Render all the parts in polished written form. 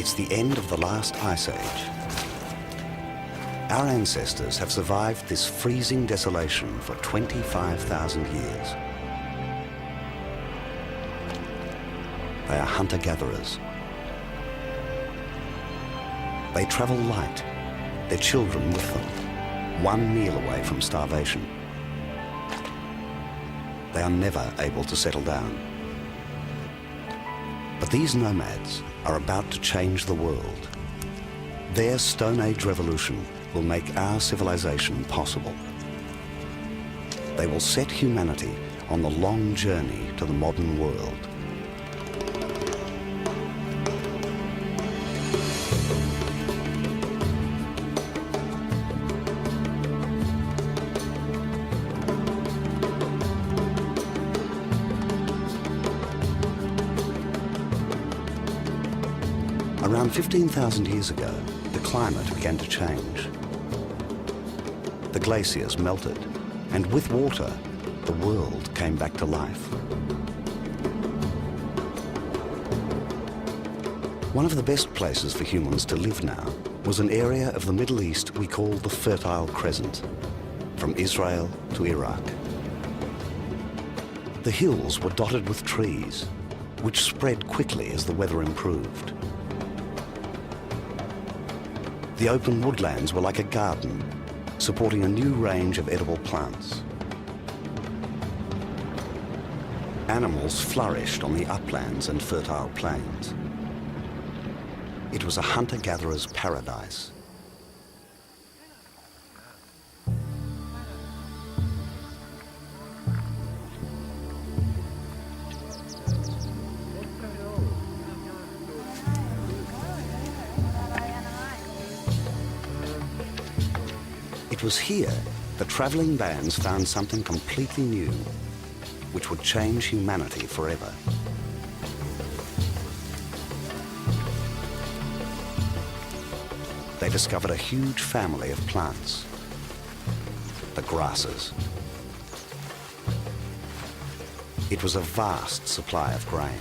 It's the end of the last ice age. Our ancestors have survived this freezing desolation for 25,000 years. They are hunter-gatherers. They travel light, their children with them, one meal away from starvation. They are never able to settle down. But these nomads are about to change the world. Their Stone Age revolution will make our civilization possible. They will set humanity on the long journey to the modern world. Around 15,000 years ago, the climate began to change. The glaciers melted, and with water, the world came back to life. One of the best places for humans to live now was an area of the Middle East we call the Fertile Crescent, from Israel to Iraq. The hills were dotted with trees, which spread quickly as the weather improved. The open woodlands were like a garden, supporting a new range of edible plants. Animals flourished on the uplands and fertile plains. It was a hunter-gatherer's paradise. It was here the travelling bands found something completely new, which would change humanity forever. They discovered a huge family of plants, the grasses. It was a vast supply of grain.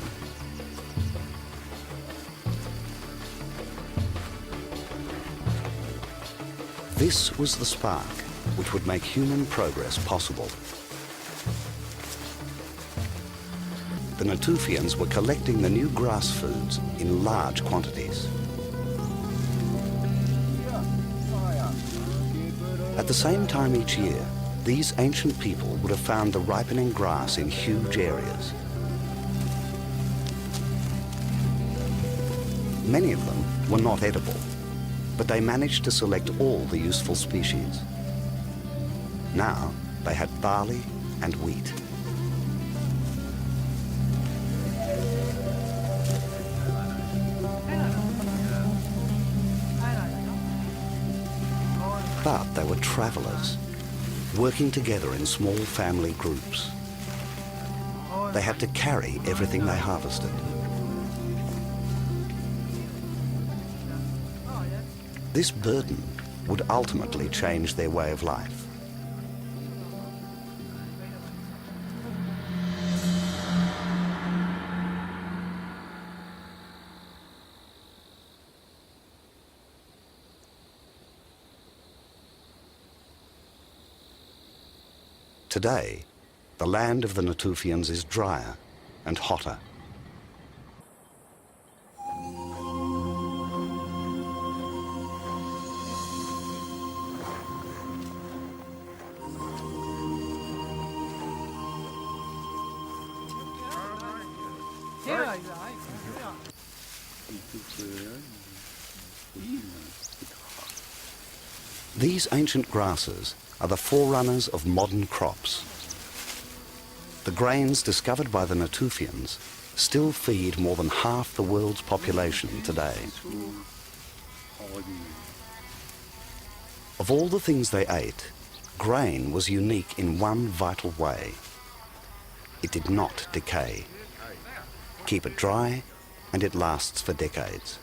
This was the spark which would make human progress possible. The Natufians were collecting the new grass foods in large quantities. At the same time each year, these ancient people would have found the ripening grass in huge areas. Many of them were not edible, but they managed to select all the useful species. Now they had barley and wheat. But they were travelers, working together in small family groups. They had to carry everything they harvested. This burden would ultimately change their way of life. Today, the land of the Natufians is drier and hotter. These ancient grasses are the forerunners of modern crops. The grains discovered by the Natufians still feed more than half the world's population today. Of all the things they ate, grain was unique in one vital way. It did not decay. Keep it dry, and it lasts for decades.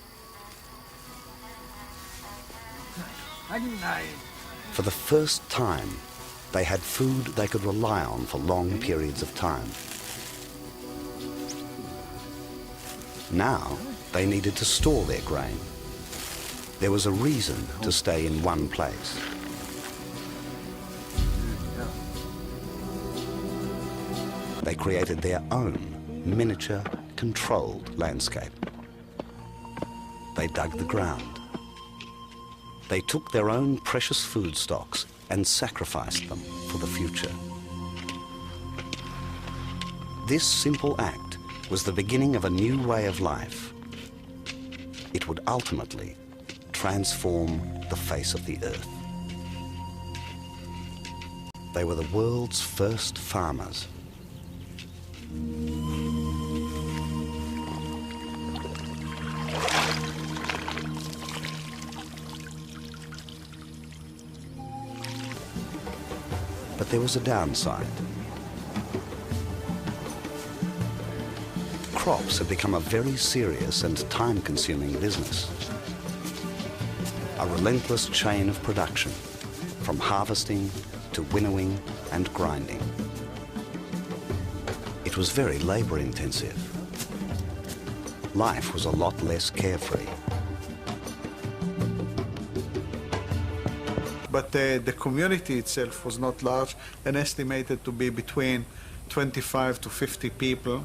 For the first time, they had food they could rely on for long periods of time. Now, They needed to store their grain. There was a reason to stay in one place. They created their own miniature, controlled landscape. They dug the ground. They took their own precious food stocks and sacrificed them for the future. This simple act was the beginning of a new way of life. It would ultimately transform the face of the earth. They were the world's first farmers. But there was a downside. Crops had become a very serious and time-consuming business. A relentless chain of production, from harvesting to winnowing and grinding. It was very labor-intensive. Life was a lot less carefree. But the community itself was not large and estimated to be between 25 to 50 people.